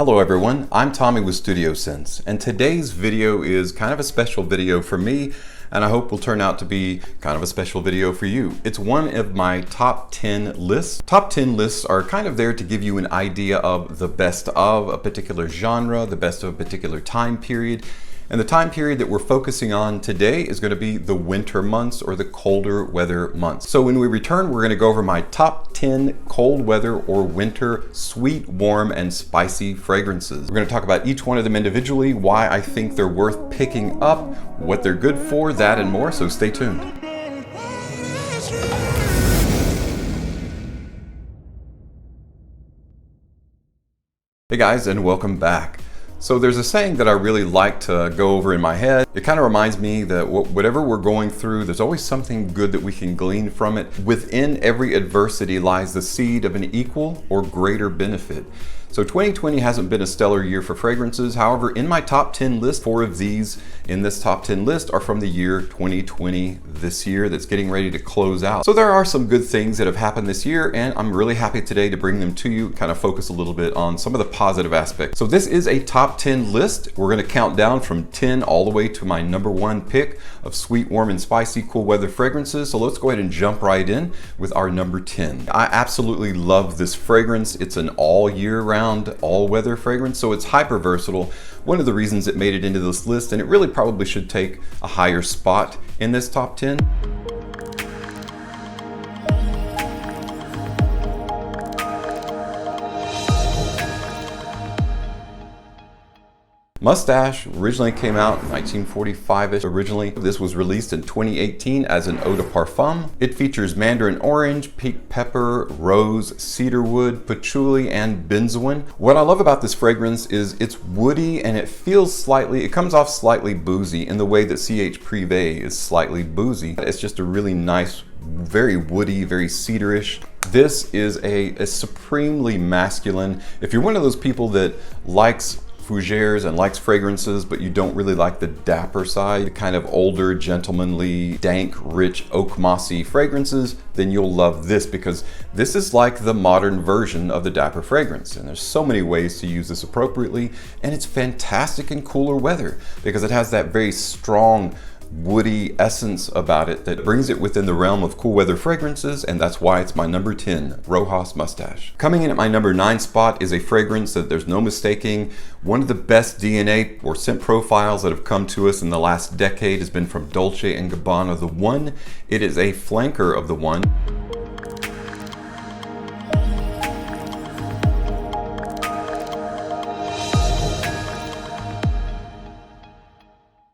Hello everyone, I'm Tommy with Studio Sense, and today's video is kind of a special video for me, and I hope will turn out to be kind of a special video for you. It's one of my top 10 lists. Top 10 lists are kind of there to give you an idea of the best of a particular genre, the best of a particular time period. And the time period that we're focusing on today is going to be the winter months or the colder weather months. So when we return, we're going to go over my top 10 cold weather or winter sweet, warm, and spicy fragrances. We're going to talk about each one of them individually, why I think they're worth picking up, what they're good for, that and more, so stay tuned. Hey guys, and welcome back. So there's a saying that I really like to go over in my head. It kind of reminds me that whatever we're going through, there's always something good that we can glean from it. Within every adversity lies the seed of an equal or greater benefit. So 2020 hasn't been a stellar year for fragrances. However, in my top 10 list, 4 of these in this top 10 list are from the year 2020, this year that's getting ready to close out. So there are some good things that have happened this year, and I'm really happy today to bring them to you, kind of focus a little bit on some of the positive aspects. So this is a top 10 list. We're gonna count down from 10 all the way to my number 1 pick of sweet, warm, and spicy cool weather fragrances. So let's go ahead and jump right in with our number 10. I absolutely love this fragrance. It's an all year round, all weather fragrance, so it's hyper versatile. One of the reasons it made it into this list, and it really probably should take a higher spot in this top 10. Moustache originally came out in 1945-ish originally. This was released in 2018 as an eau de parfum. It features mandarin orange, pink pepper, rose, cedarwood, patchouli, and benzoin. What I love about this fragrance is it's woody and it comes off slightly boozy in the way that CH Privé is slightly boozy. It's just a really nice, very woody, very cedarish. This is a supremely masculine. If you're one of those people that likes fougères and likes fragrances, but you don't really like the dapper side, the kind of older, gentlemanly, dank, rich, oak mossy fragrances, then you'll love this, because this is like the modern version of the dapper fragrance. And there's so many ways to use this appropriately, and it's fantastic in cooler weather because it has that very strong, woody essence about it that brings it within the realm of cool weather fragrances, and that's why it's my number 10, Rochas Moustache. Coming in at my number 9 spot is a fragrance that there's no mistaking. One of the best DNA or scent profiles that have come to us in the last decade has been from Dolce & Gabbana The One. It is a flanker of The One.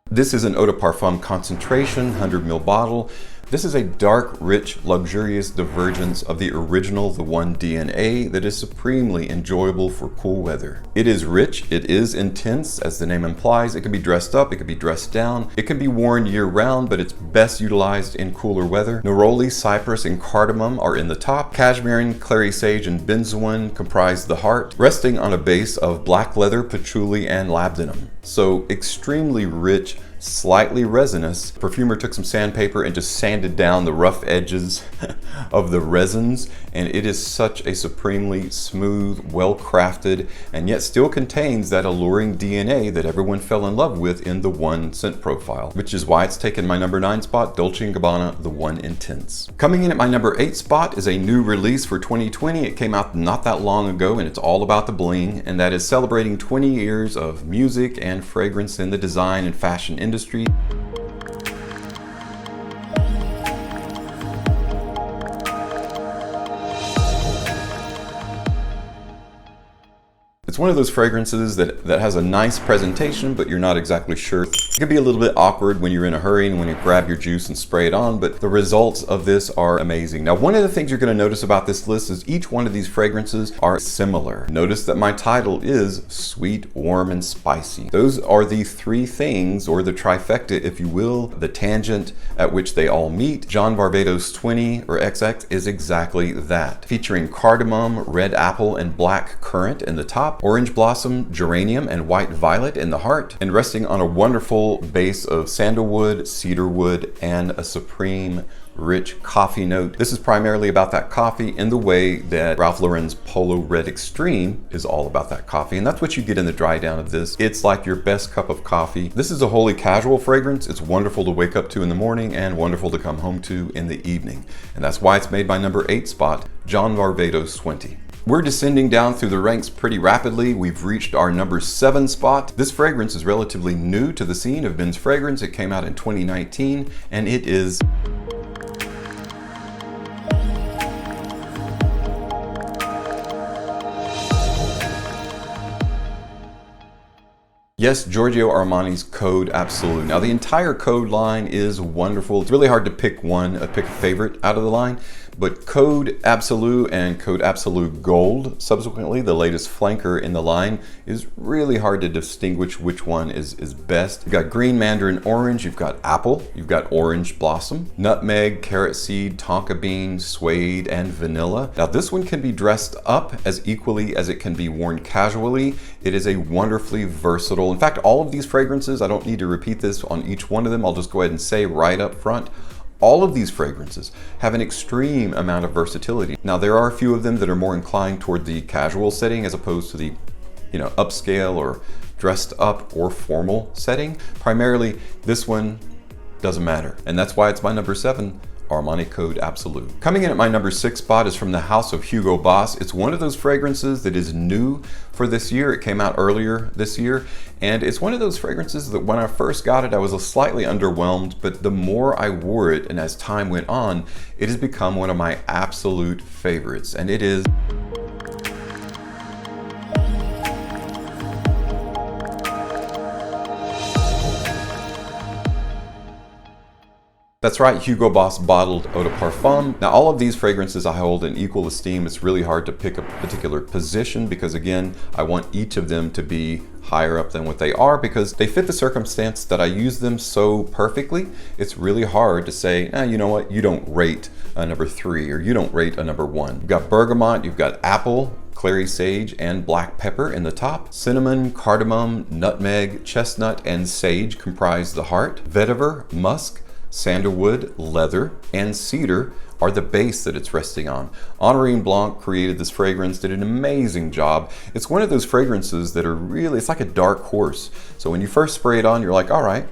This is an eau de parfum concentration, 100 ml bottle. This is a dark, rich, luxurious divergence of the original The One DNA that is supremely enjoyable for cool weather. It is rich, it is intense, as the name implies. It can be dressed up, it can be dressed down. It can be worn year round, but it's best utilized in cooler weather. Neroli, cypress, and cardamom are in the top. Cashmere, clary sage, and benzoin comprise the heart, resting on a base of black leather, patchouli, and labdanum. So extremely rich, slightly resinous. Perfumer took some sandpaper and just sanded down the rough edges of the resins, and it is such a supremely smooth, well-crafted, and yet still contains that alluring DNA that everyone fell in love with in The One scent profile, which is why it's taken my number 9 spot, Dolce & Gabbana The One Intense. Coming in at my number 8 spot is a new release for 2020. It came out not that long ago, and it's all about the bling, and that is celebrating 20 years of music and fragrance in the design and fashion industry. It's one of those fragrances that has a nice presentation, but you're not exactly sure. It can be a little bit awkward when you're in a hurry and when you grab your juice and spray it on, but the results of this are amazing. Now, one of the things you're going to notice about this list is each one of these fragrances are similar. Notice that my title is sweet, warm, and spicy. Those are the 3 things, or the trifecta, if you will, the tangent at which they all meet. John Varvatos 20 or XX is exactly that, featuring cardamom, red apple, and black currant in the top. top, orange blossom, geranium, and white violet in the heart, and resting on a wonderful base of sandalwood, cedarwood, and a supreme rich coffee note. This is primarily about that coffee in the way that Ralph Lauren's Polo Red Extreme is all about that coffee, and that's what you get in the dry down of this. It's like your best cup of coffee. This is a wholly casual fragrance. It's wonderful to wake up to in the morning and wonderful to come home to in the evening, and that's why it's made my number 8 spot, John Varvatos 20. We're descending down through the ranks pretty rapidly. We've reached our number 7 spot. This fragrance is relatively new to the scene of men's fragrance. It came out in 2019, and it is yes, Giorgio Armani's Code Absolu. Now the entire Code line is wonderful. It's really hard to pick pick a favorite out of the line, but Code Absolu and Code Absolu Gold, subsequently the latest flanker in the line, is really hard to distinguish which one is best. You've got green mandarin orange, you've got apple, you've got orange blossom, nutmeg, carrot seed, tonka bean, suede, and vanilla. Now this one can be dressed up as equally as it can be worn casually. It is a wonderfully versatile. In fact, all of these fragrances, I don't need to repeat this on each one of them. I'll just go ahead and say right up front, all of these fragrances have an extreme amount of versatility. Now, there are a few of them that are more inclined toward the casual setting as opposed to the, upscale or dressed up or formal setting. Primarily, this one doesn't matter. And that's why it's my number 7. Armani Code Absolu. Coming in at my number 6 spot is from the house of Hugo Boss. It's one of those fragrances that is new for this year. It came out earlier this year, and it's one of those fragrances that when I first got it, I was slightly underwhelmed, but the more I wore it and as time went on, it has become one of my absolute favorites, and it is that's right, Hugo Boss Bottled Eau de Parfum. Now, all of these fragrances I hold in equal esteem. It's really hard to pick a particular position because, again, I want each of them to be higher up than what they are because they fit the circumstance that I use them so perfectly. It's really hard to say, you know what, you don't rate a number 3 or you don't rate a number 1. You've got bergamot, you've got apple, clary sage, and black pepper in the top. Cinnamon, cardamom, nutmeg, chestnut, and sage comprise the heart. Vetiver, musk, sandalwood, leather, and cedar are the base that it's resting on. Honorine Blanc created this fragrance, did an amazing job. It's one of those fragrances that are really, it's like a dark horse. So when you first spray it on, you're like, all right,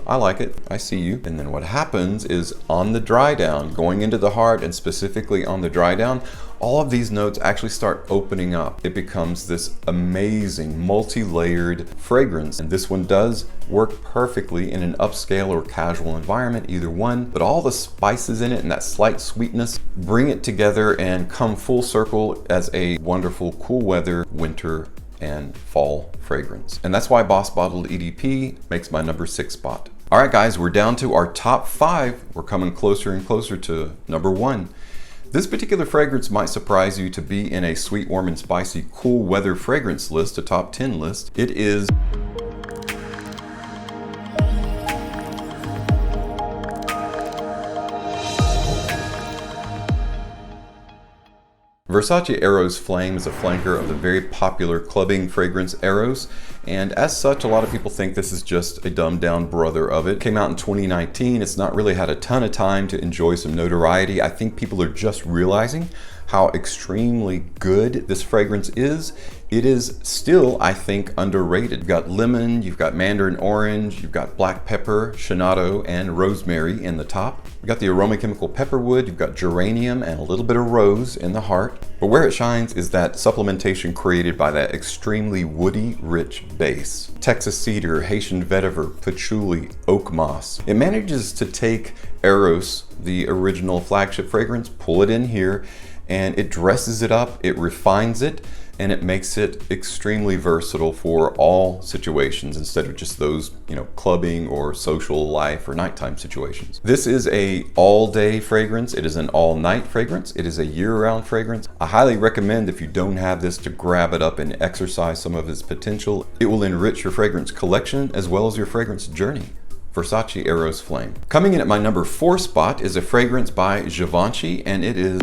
I like it, I see you. And then what happens is on the dry down, going into the heart and specifically on the dry down, all of these notes actually start opening up. It becomes this amazing multi-layered fragrance. And this one does work perfectly in an upscale or casual environment, either one, but all the spices in it and that slight sweetness bring it together and come full circle as a wonderful cool weather winter and fall fragrance. And that's why Boss Bottled EDP makes my number 6 spot. All right, guys, we're down to our top 5. We're coming closer and closer to number 1. This particular fragrance might surprise you to be in a sweet, warm, and spicy cool weather fragrance list, a top 10 list. It is Versace Eros Flame is a flanker of the very popular clubbing fragrance Eros, and as such, a lot of people think this is just a dumbed down brother of it. It came out in 2019. It's not really had a ton of time to enjoy some notoriety. I think people are just realizing how extremely good this fragrance is. It is still, I think, underrated. You've got lemon, you've got mandarin orange, you've got black pepper, shanato, and rosemary in the top. You've got the aroma chemical pepperwood, you've got geranium, and a little bit of rose in the heart. But where it shines is that supplementation created by that extremely woody, rich base. Texas cedar, Haitian vetiver, patchouli, oak moss. It manages to take Eros, the original flagship fragrance, pull it in here, and it dresses it up, it refines it, and it makes it extremely versatile for all situations instead of just those, clubbing or social life or nighttime situations. This is a all-day fragrance. It is an all-night fragrance. It is a year-round fragrance. I highly recommend, if you don't have this, to grab it up and exercise some of its potential. It will enrich your fragrance collection as well as your fragrance journey. Versace Eros Flame. Coming in at my number 4 spot is a fragrance by Givenchy, and it is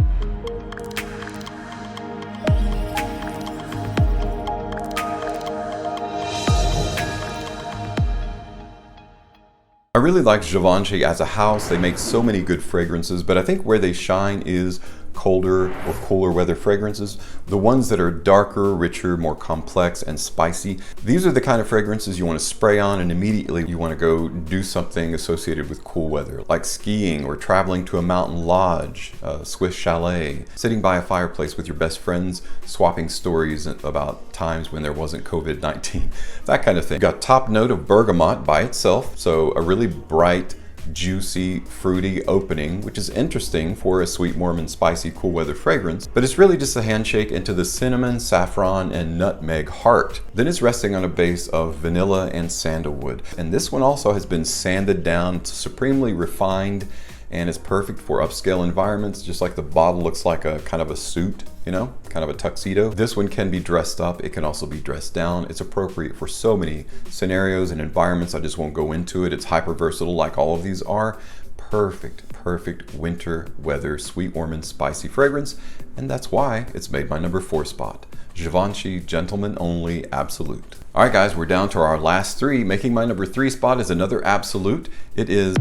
I really like Givenchy as a house. They make so many good fragrances, but I think where they shine is colder or cooler weather fragrances. The ones that are darker, richer, more complex, and spicy. These are the kind of fragrances you want to spray on and immediately you want to go do something associated with cool weather, like skiing or traveling to a mountain lodge, a Swiss chalet, sitting by a fireplace with your best friends, swapping stories about times when there wasn't COVID-19, that kind of thing. Got top note of bergamot by itself, so a really bright, juicy, fruity opening, which is interesting for a sweet, warm, and spicy cool weather fragrance, but it's really just a handshake into the cinnamon, saffron, and nutmeg heart. Then it's resting on a base of vanilla and sandalwood. And this one also has been sanded down to supremely refined, and it's perfect for upscale environments, just like the bottle looks like a kind of a suit, you know, kind of a tuxedo. This one can be dressed up, it can also be dressed down. It's appropriate for so many scenarios and environments. I just won't go into it. It's hyper versatile like all of these are. Perfect winter weather, sweet, warm, and spicy fragrance. And that's why it's made my number 4 spot. Givenchy Gentleman Only Absolute. All right guys, we're down to our last 3. Making my number 3 spot is another Absolute. It is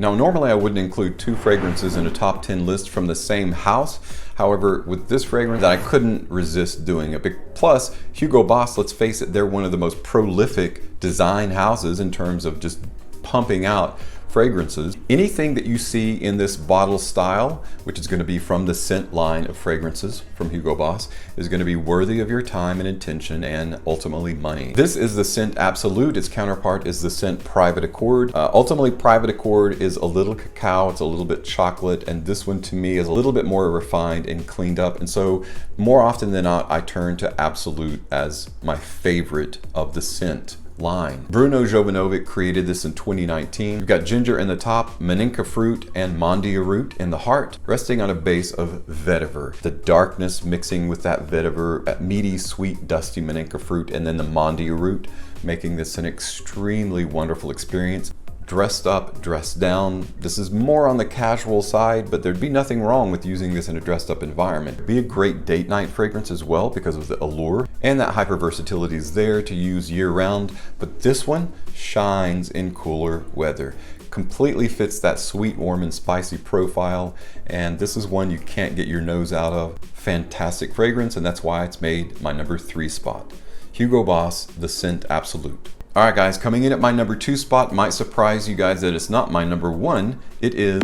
Now, normally I wouldn't include 2 fragrances in a top 10 list from the same house. However, with this fragrance, I couldn't resist doing it. Plus, Hugo Boss, let's face it, they're one of the most prolific design houses in terms of just pumping out fragrances. Anything that you see in this bottle style, which is going to be from the scent line of fragrances from Hugo Boss, is going to be worthy of your time and attention and ultimately money. This is the scent Absolute. Its counterpart is the scent Private Accord. Ultimately, Private Accord is a little cacao, it's a little bit chocolate, and this one to me is a little bit more refined and cleaned up. And so more often than not, I turn to Absolute as my favorite of the scent line. Bruno Jovanovic created this in 2019. You've got ginger in the top, maninka fruit, and mandia root in the heart, resting on a base of vetiver. The darkness mixing with that vetiver, that meaty, sweet, dusty maninka fruit, and then the mandia root, making this an extremely wonderful experience. Dressed up, dressed down. This is more on the casual side, but there'd be nothing wrong with using this in a dressed up environment. It'd be a great date night fragrance as well because of the allure, and that hyper versatility is there to use year round, but this one shines in cooler weather. Completely fits that sweet, warm, and spicy profile, and this is one you can't get your nose out of. Fantastic fragrance, and that's why it's made my number 3 spot. Hugo Boss, the scent Absolute. All right guys, coming in at my number 2 spot, might surprise you guys that it's not my number 1. It is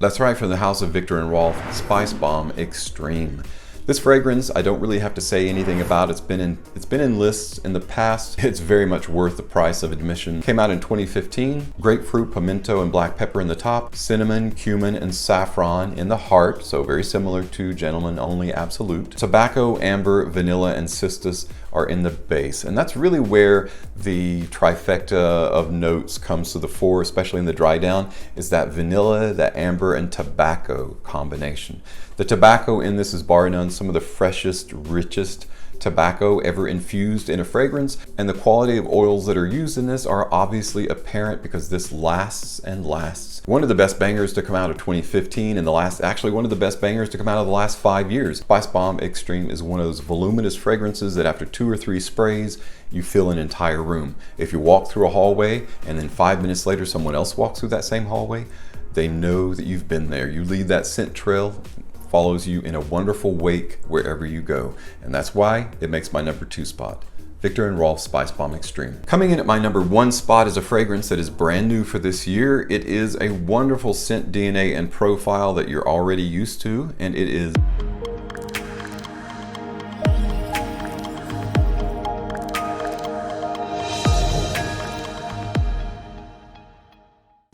That's right, from the house of Viktor and Rolf, Spicebomb Extreme. This fragrance, I don't really have to say anything about. It's been in lists in the past. It's very much worth the price of admission. Came out in 2015. Grapefruit, pimento, and black pepper in the top. Cinnamon, cumin, and saffron in the heart. So very similar to Gentleman Only Absolute. Tobacco, amber, vanilla, and cistus are in the base. And that's really where the trifecta of notes comes to the fore, especially in the dry down, is that vanilla, the amber, and tobacco combination. The tobacco in this is bar none some of the freshest, richest tobacco ever infused in a fragrance, and the quality of oils that are used in this are obviously apparent because this lasts and lasts. One of the best bangers to come out of 2015 and actually one of the best bangers to come out of the last 5 years. Spicebomb Extreme is one of those voluminous fragrances that after 2 or 3 sprays, you fill an entire room. If you walk through a hallway and then 5 minutes later someone else walks through that same hallway, they know that you've been there. You leave that scent trail, follows you in a wonderful wake wherever you go. And that's why it makes my number 2 spot. Viktor and Rolf Spicebomb Extreme. Coming in at my number 1 spot is a fragrance that is brand new for this year. It is a wonderful scent DNA and profile that you're already used to, and it is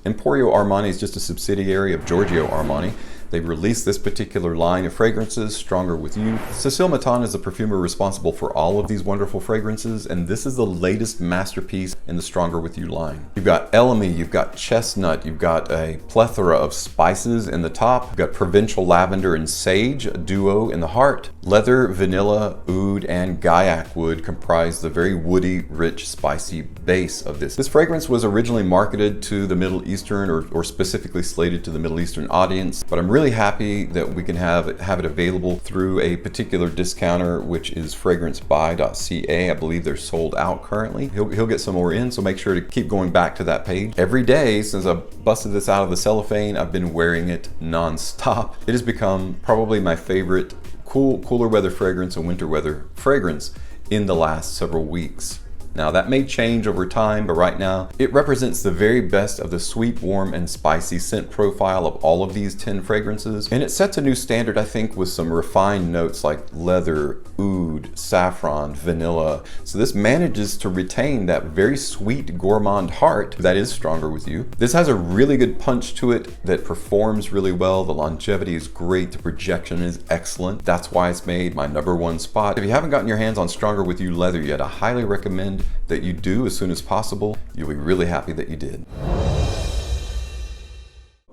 Emporio Armani is just a subsidiary of Giorgio Armani. They've released this particular line of fragrances, Stronger With You. Cecile Matan is the perfumer responsible for all of these wonderful fragrances, and this is the latest masterpiece in the Stronger With You line. You've got elemi, you've got chestnut, you've got a plethora of spices in the top, you've got provincial lavender and sage, a duo in the heart. Leather, vanilla, oud, and gaiac wood comprise the very woody, rich, spicy base of this. This fragrance was originally marketed to the Middle Eastern or specifically slated to the Middle Eastern audience, but I'm really happy that we can have it available through a particular discounter, which is fragrancebuy.ca. I believe they're sold out currently. He'll get some more in, so make sure to keep going back to that page. Every day since I busted this out of the cellophane, I've been wearing it non-stop. It has become probably my favorite cooler weather fragrance and winter weather fragrance in the last several weeks. Now that may change over time, but right now it represents the very best of the sweet, warm, and spicy scent profile of all of these 10 fragrances. And it sets a new standard, I think, with some refined notes like leather, oud, saffron, vanilla. So this manages to retain that very sweet, gourmand heart that is Stronger With You. This has a really good punch to it that performs really well. The longevity is great. The projection is excellent. That's why it's made my #1 spot. If you haven't gotten your hands on Stronger With You leather yet, I highly recommend that you do as soon as possible. You'll be really happy that you did.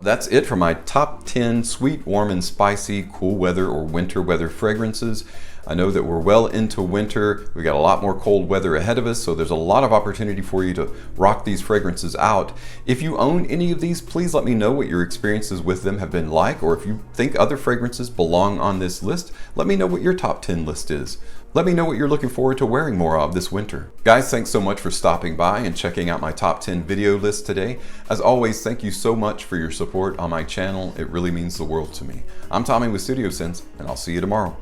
That's it for my top 10 sweet, warm, and spicy cool weather or winter weather fragrances. I know that we're well into winter. We got a lot more cold weather ahead of us, so there's a lot of opportunity for you to rock these fragrances out. If you own any of these, please let me know what your experiences with them have been like, or if you think other fragrances belong on this list, let me know what your top 10 list is. Let me know what you're looking forward to wearing more of this winter. Guys, thanks so much for stopping by and checking out my top 10 video list today. As always, thank you so much for your support on my channel. It really means the world to me. I'm Tommy with Studio Sense, and I'll see you tomorrow.